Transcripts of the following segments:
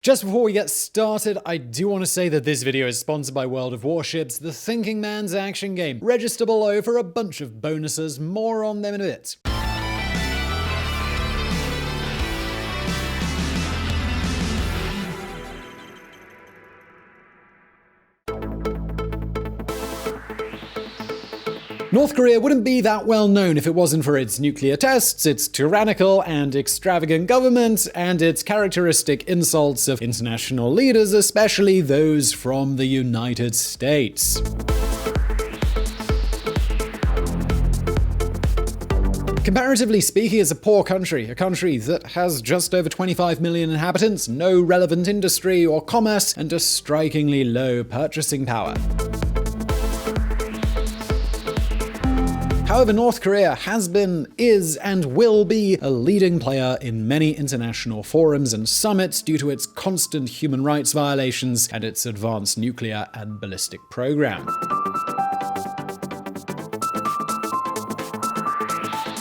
Just before we get started, I do want to say that this video is sponsored by World of Warships, the thinking man's action game. Register below for a bunch of bonuses, more on them in a bit. North Korea wouldn't be that well known if it wasn't for its nuclear tests, its tyrannical and extravagant government, and its characteristic insults of international leaders, especially those from the United States. Comparatively speaking, it's a poor country, a country that has just over 25 million inhabitants, no relevant industry or commerce, and a strikingly low purchasing power. However, North Korea has been, is, and will be a leading player in many international forums and summits due to its constant human rights violations and its advanced nuclear and ballistic program.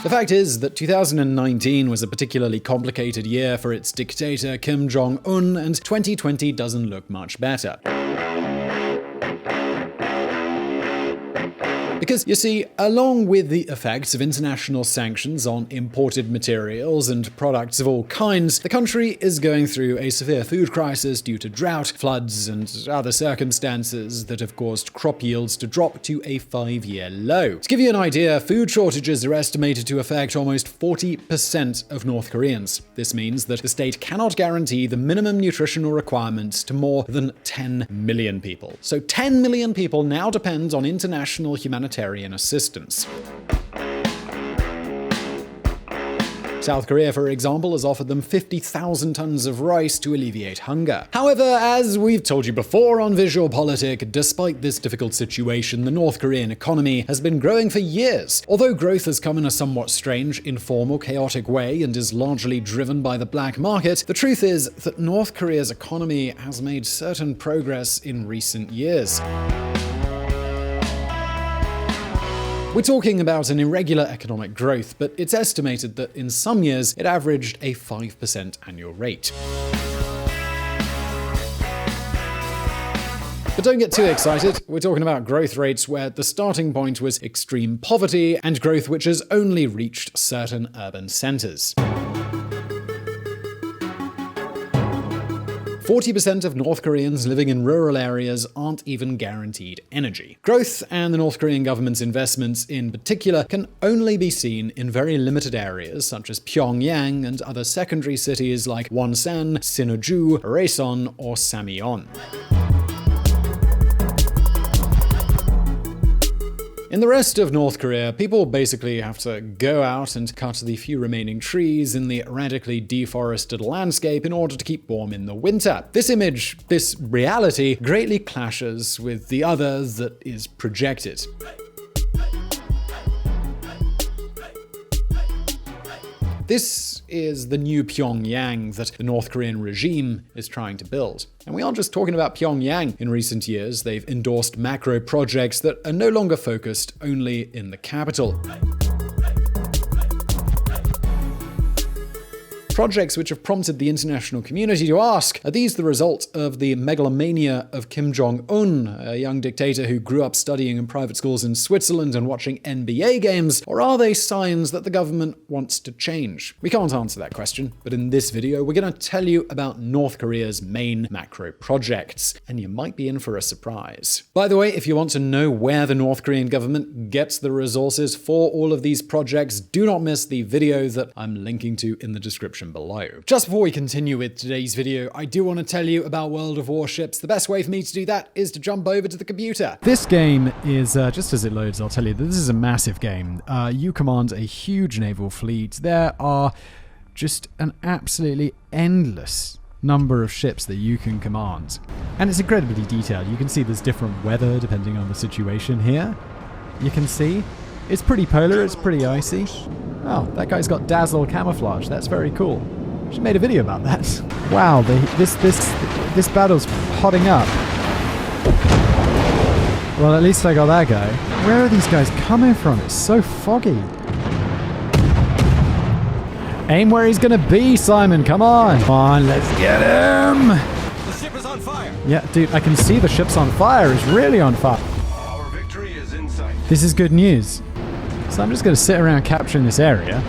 The fact is that 2019 was a particularly complicated year for its dictator Kim Jong-Un, and 2020 doesn't look much better. Because, you see, along with the effects of international sanctions on imported materials and products of all kinds, the country is going through a severe food crisis due to drought, floods, and other circumstances that have caused crop yields to drop to a 5-year low. To give you an idea, food shortages are estimated to affect almost 40% of North Koreans. This means that the state cannot guarantee the minimum nutritional requirements to more than 10 million people. So 10 million people now depend on international humanitarian assistance. South Korea, for example, has offered them 50,000 tons of rice to alleviate hunger. However, as we've told you before on VisualPolitik, despite this difficult situation, the North Korean economy has been growing for years. Although growth has come in a somewhat strange, informal, chaotic way and is largely driven by the black market, the truth is that North Korea's economy has made certain progress in recent years. We're talking about an irregular economic growth, but it's estimated that in some years it averaged a 5% annual rate. But don't get too excited. We're talking about growth rates where the starting point was extreme poverty and growth which has only reached certain urban centers. 40% of North Koreans living in rural areas aren't even guaranteed energy. Growth and the North Korean government's investments in particular can only be seen in very limited areas such as Pyongyang and other secondary cities like Wonsan, Sinuju, Rason, or Samyon. In the rest of North Korea, people basically have to go out and cut the few remaining trees in the radically deforested landscape in order to keep warm in the winter. This image, this reality, greatly clashes with the other that is projected. This is the new Pyongyang that the North Korean regime is trying to build. And we aren't just talking about Pyongyang. In recent years, they've endorsed macro projects that are no longer focused only in the capital. Projects which have prompted the international community to ask, are these the result of the megalomania of Kim Jong-Un, a young dictator who grew up studying in private schools in Switzerland and watching NBA games, or are they signs that the government wants to change? We can't answer that question, but in this video we're going to tell you about North Korea's main macro projects, and you might be in for a surprise. By the way, if you want to know where the North Korean government gets the resources for all of these projects, do not miss the video that I'm linking to in the description below. Just before we continue with today's video, I do want to tell you about World of Warships. The best way for me to do that is to jump over to the computer. This game is, just as it loads, I'll tell you that this is a massive game. You command a huge naval fleet. There are just an absolutely endless number of ships that you can command. And it's incredibly detailed. You can see there's different weather depending on the situation here. You can see it's pretty polar, it's pretty icy. Oh, that guy's got dazzle camouflage. That's very cool. She made a video about that. Wow, this battle's hotting up. Well, at least I got that guy. Where are these guys coming from? It's so foggy. Aim where he's gonna be, Simon. Come on. Come on, let's get him. The ship is on fire. Yeah, dude, I can see the ship's on fire. It's really on fire. Our victory is in sight. This is good news. So I'm just gonna sit around capturing this area.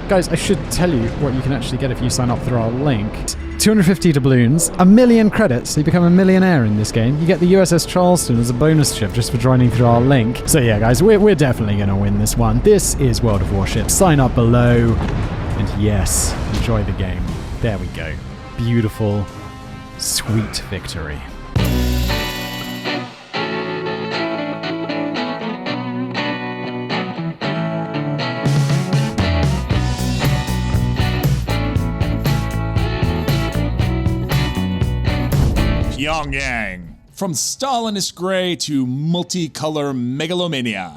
Guys, I should tell you what you can actually get if you sign up through our link. 250 doubloons, 1,000,000 credits, so you become a millionaire in this game. You get the USS Charleston as a bonus ship just for joining through our link. So yeah, guys, we're definitely going to win this one. This is World of Warships. Sign up below, and yes, enjoy the game. There we go. Beautiful, sweet victory. Pyongyang. From Stalinist grey to multicolor megalomania.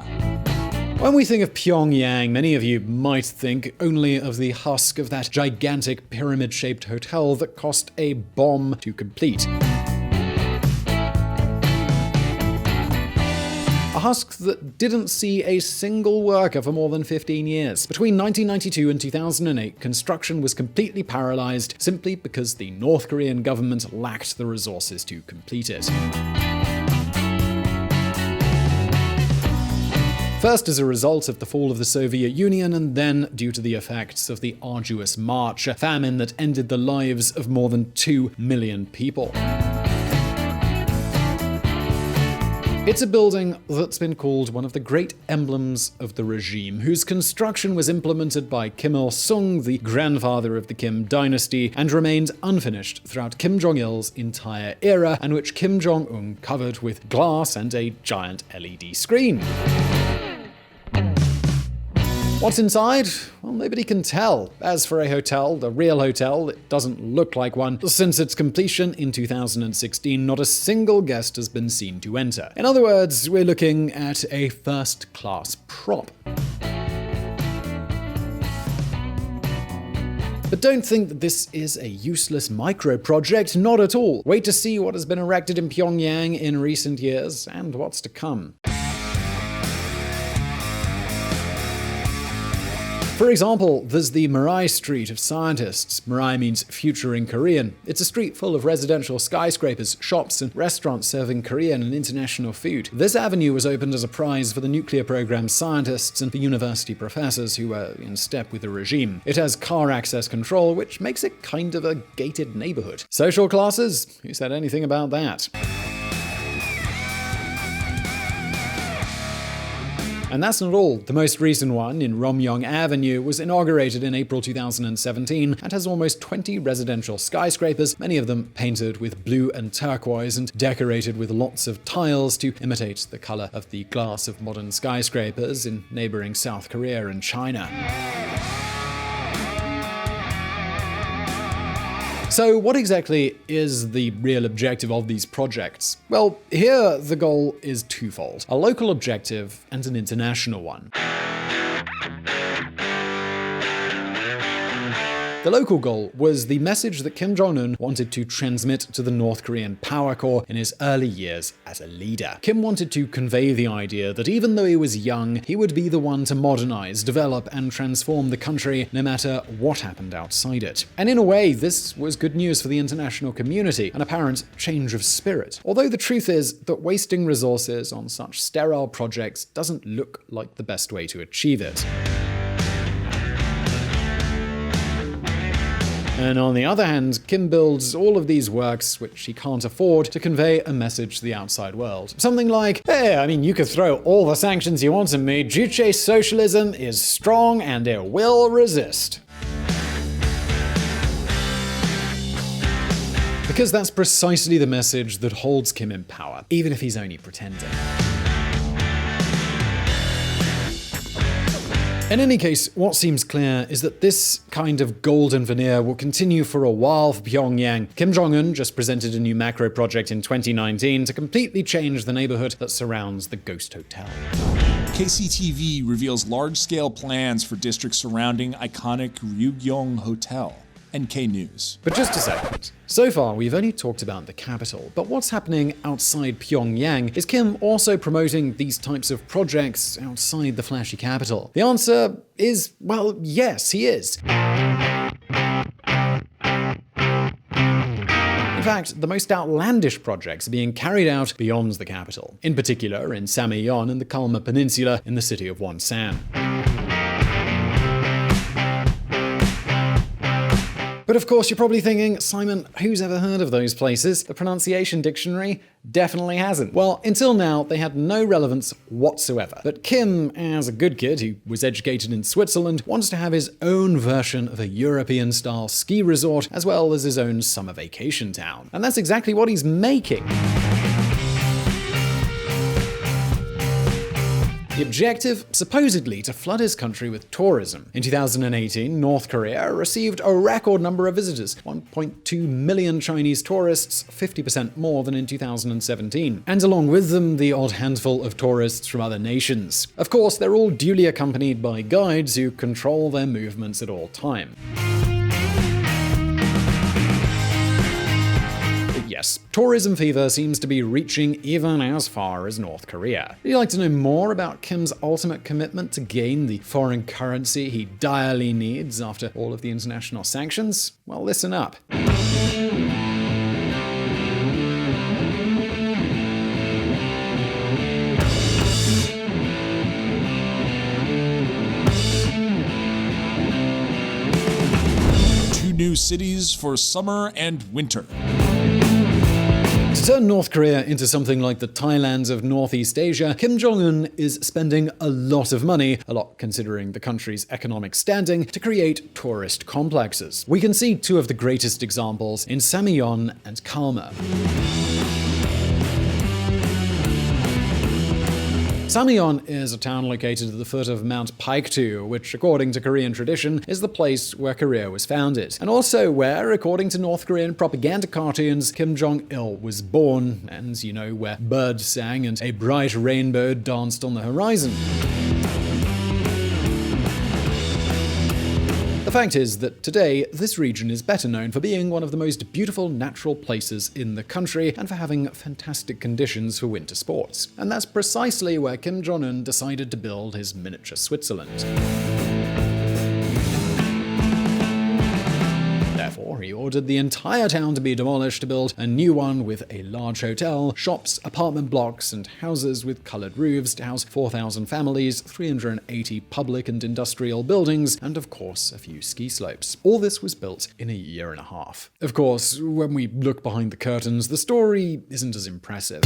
When we think of Pyongyang, many of you might think only of the husk of that gigantic pyramid-shaped hotel that cost a bomb to complete. A husk that didn't see a single worker for more than 15 years. Between 1992 and 2008, construction was completely paralyzed simply because the North Korean government lacked the resources to complete it. First as a result of the fall of the Soviet Union, and then due to the effects of the arduous march, a famine that ended the lives of more than 2 million people. It's a building that's been called one of the great emblems of the regime, whose construction was implemented by Kim Il-sung, the grandfather of the Kim dynasty, and remained unfinished throughout Kim Jong-il's entire era, and which Kim Jong-un covered with glass and a giant LED screen. What's inside? Well, nobody can tell. As for a hotel, the real hotel, it doesn't look like one. Since its completion in 2016, not a single guest has been seen to enter. In other words, we're looking at a first-class prop. But don't think that this is a useless micro-project, not at all. Wait to see what has been erected in Pyongyang in recent years, and what's to come. For example, there's the Mirai Street of Scientists. Mirai means future in Korean. It's a street full of residential skyscrapers, shops, and restaurants serving Korean and international food. This avenue was opened as a prize for the nuclear program's scientists and for university professors who were in step with the regime. It has car access control, which makes it kind of a gated neighborhood. Social classes? Who said anything about that? And that's not all. The most recent one, in Romyong Avenue, was inaugurated in April 2017 and has almost 20 residential skyscrapers, many of them painted with blue and turquoise and decorated with lots of tiles to imitate the color of the glass of modern skyscrapers in neighboring South Korea and China. So what exactly is the real objective of these projects? Well, here the goal is twofold: a local objective and an international one. The local goal was the message that Kim Jong-un wanted to transmit to the North Korean power core in his early years as a leader. Kim wanted to convey the idea that even though he was young, he would be the one to modernize, develop, and transform the country no matter what happened outside it. And in a way, this was good news for the international community, an apparent change of spirit. Although the truth is that wasting resources on such sterile projects doesn't look like the best way to achieve it. And on the other hand, Kim builds all of these works, which he can't afford, to convey a message to the outside world. Something like, hey, you could throw all the sanctions you want at me, Juche socialism is strong and it will resist. Because that's precisely the message that holds Kim in power, even if he's only pretending. In any case, what seems clear is that this kind of golden veneer will continue for a while for Pyongyang. Kim Jong-un just presented a new macro project in 2019 to completely change the neighborhood that surrounds the ghost hotel. KCTV reveals large-scale plans for districts surrounding iconic Ryugyong Hotel. NK News. But just a second. So far, we've only talked about the capital, but what's happening outside Pyongyang? Is Kim also promoting these types of projects outside the flashy capital? The answer is, well, yes, he is. In fact, the most outlandish projects are being carried out beyond the capital, in particular in Samyon and the Kalma Peninsula in the city of Wonsan. But of course, you're probably thinking, Simon, who's ever heard of those places? The pronunciation dictionary definitely hasn't. Well, until now, they had no relevance whatsoever. But Kim, as a good kid who was educated in Switzerland, wants to have his own version of a European-style ski resort, as well as his own summer vacation town. And that's exactly what he's making. The objective, supposedly, to flood his country with tourism. In 2018, North Korea received a record number of visitors, 1.2 million Chinese tourists, 50% more than in 2017. And along with them, the odd handful of tourists from other nations. Of course, they're all duly accompanied by guides who control their movements at all times. Yes, tourism fever seems to be reaching even as far as North Korea. Would you like to know more about Kim's ultimate commitment to gain the foreign currency he direly needs after all of the international sanctions? Well, listen up. Two new cities for summer and winter. To turn North Korea into something like the Thailands of Northeast Asia, Kim Jong-Un is spending a lot of money, a lot considering the country's economic standing, to create tourist complexes. We can see two of the greatest examples in Samyon and Kalma. Samyon is a town located at the foot of Mount Paektu, which, according to Korean tradition, is the place where Korea was founded. And also where, according to North Korean propaganda cartoons, Kim Jong-il was born, and, where birds sang and a bright rainbow danced on the horizon. The fact is that today, this region is better known for being one of the most beautiful natural places in the country and for having fantastic conditions for winter sports. And that's precisely where Kim Jong-un decided to build his miniature Switzerland. Therefore, he ordered the entire town to be demolished to build a new one with a large hotel, shops, apartment blocks, and houses with colored roofs to house 4,000 families, 380 public and industrial buildings, and of course, a few ski slopes. All this was built in a year and a half. Of course, when we look behind the curtains, the story isn't as impressive.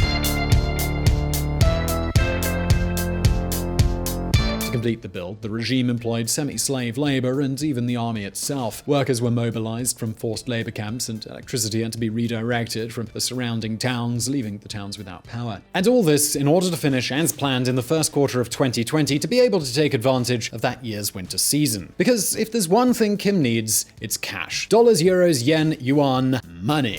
To complete the build, the regime employed semi-slave labor and even the army itself. Workers were mobilized from forced labor camps, and electricity had to be redirected from the surrounding towns, leaving the towns without power. And all this in order to finish as planned in the first quarter of 2020 to be able to take advantage of that year's winter season. Because if there's one thing Kim needs, it's cash. Dollars, euros, yen, yuan, money.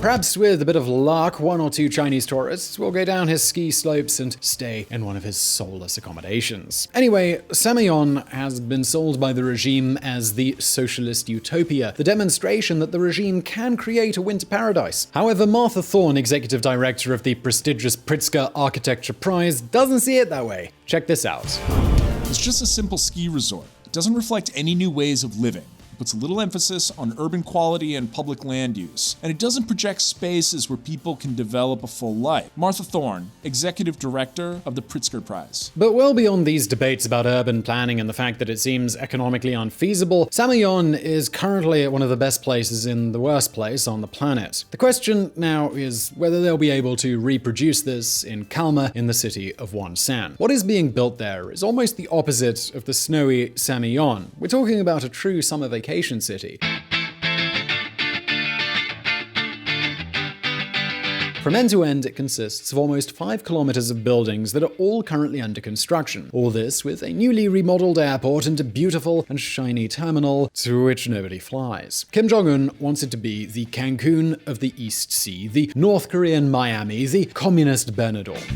Perhaps with a bit of luck, one or two Chinese tourists will go down his ski slopes and stay in one of his soulless accommodations. Anyway, Samyon has been sold by the regime as the socialist utopia, the demonstration that the regime can create a winter paradise. However, Martha Thorne, executive director of the prestigious Pritzker Architecture Prize, doesn't see it that way. Check this out. It's just a simple ski resort. It doesn't reflect any new ways of living. Puts little emphasis on urban quality and public land use, and it doesn't project spaces where people can develop a full life. Martha Thorne, executive director of the Pritzker Prize. But well beyond these debates about urban planning and the fact that it seems economically unfeasible, Samyon is currently one of the best places in the worst place on the planet. The question now is whether they'll be able to reproduce this in Kalma in the city of Wonsan. What is being built there is almost the opposite of the snowy Samyon. We're talking about a true summer vacation city. From end to end, it consists of almost 5 kilometers of buildings that are all currently under construction. All this with a newly remodeled airport and a beautiful and shiny terminal to which nobody flies. Kim Jong-un wants it to be the Cancun of the East Sea, the North Korean Miami, the communist Benidorm.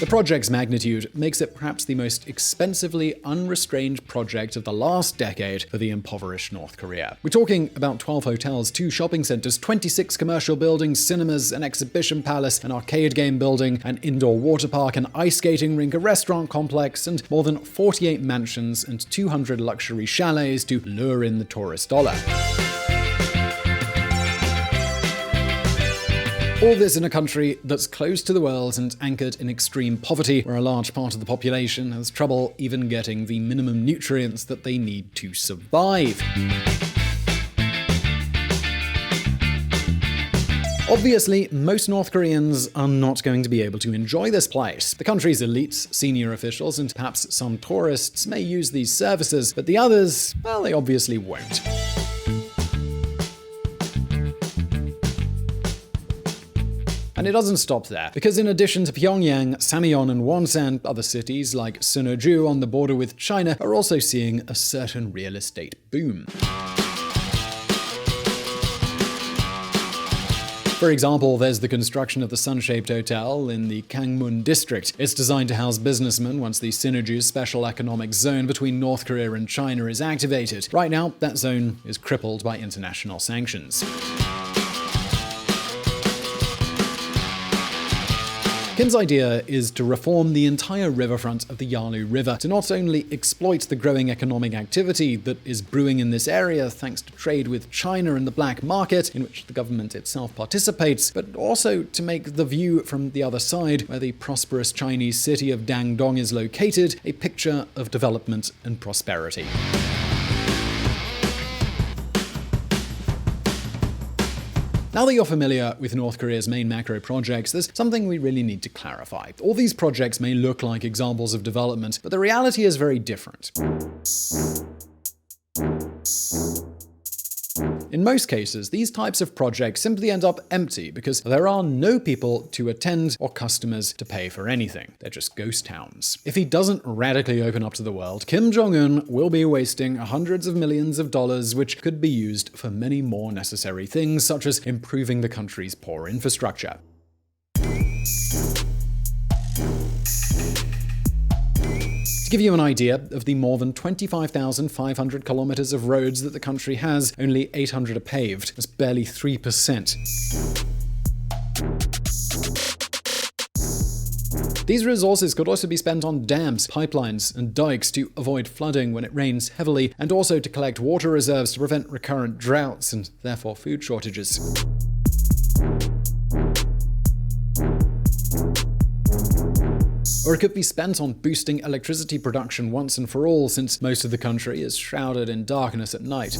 The project's magnitude makes it perhaps the most expensively unrestrained project of the last decade for the impoverished North Korea. We're talking about 12 hotels, 2 shopping centers, 26 commercial buildings, cinemas, an exhibition palace, an arcade game building, an indoor water park, an ice skating rink, a restaurant complex, and more than 48 mansions and 200 luxury chalets to lure in the tourist dollar. All this in a country that's closed to the world and anchored in extreme poverty, where a large part of the population has trouble even getting the minimum nutrients that they need to survive. Obviously, most North Koreans are not going to be able to enjoy this place. The country's elites, senior officials, and perhaps some tourists may use these services, but the others, well, they obviously won't. And it doesn't stop there, because in addition to Pyongyang, Samyon and Wonsan, other cities like Sunoju on the border with China are also seeing a certain real estate boom. For example, there's the construction of the sun-shaped hotel in the Gangmun district. It's designed to house businessmen once the Sinuju's special economic zone between North Korea and China is activated. Right now, that zone is crippled by international sanctions. Kim's idea is to reform the entire riverfront of the Yalu River to not only exploit the growing economic activity that is brewing in this area thanks to trade with China and the black market, in which the government itself participates, but also to make the view from the other side, where the prosperous Chinese city of Dandong is located, a picture of development and prosperity. Now that you're familiar with North Korea's main macro projects, there's something we really need to clarify. All these projects may look like examples of development, but the reality is very different. In most cases, these types of projects simply end up empty because there are no people to attend or customers to pay for anything. They're just ghost towns. If he doesn't radically open up to the world, Kim Jong-Un will be wasting hundreds of millions of dollars, which could be used for many more necessary things, such as improving the country's poor infrastructure. To give you an idea of the more than 25,500 kilometers of roads that the country has, only 800 are paved. That's barely 3%. These resources could also be spent on dams, pipelines, and dikes to avoid flooding when it rains heavily, and also to collect water reserves to prevent recurrent droughts and therefore food shortages. Or it could be spent on boosting electricity production once and for all, since most of the country is shrouded in darkness at night.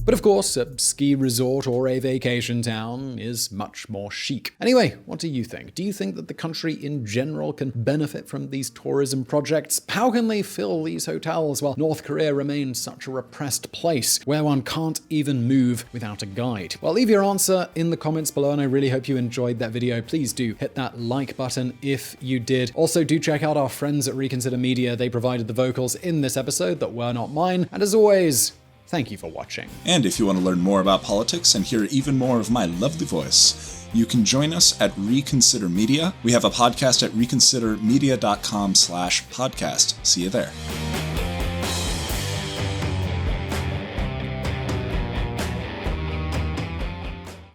But of course, a ski resort or a vacation town is much more chic. Anyway, what do you think? Do you think that the country in general can benefit from these tourism projects? How can they fill these hotels while North Korea remains such a repressed place where one can't even move without a guide? Well, leave your answer in the comments below, and I really hope you enjoyed that video. Please do hit that like button if you did. Also, do check out our friends at Reconsider Media. They provided the vocals in this episode that were not mine. And as always, thank you for watching. And if you want to learn more about politics and hear even more of my lovely voice, you can join us at Reconsider Media. We have a podcast at reconsidermedia.com/podcast. See you there.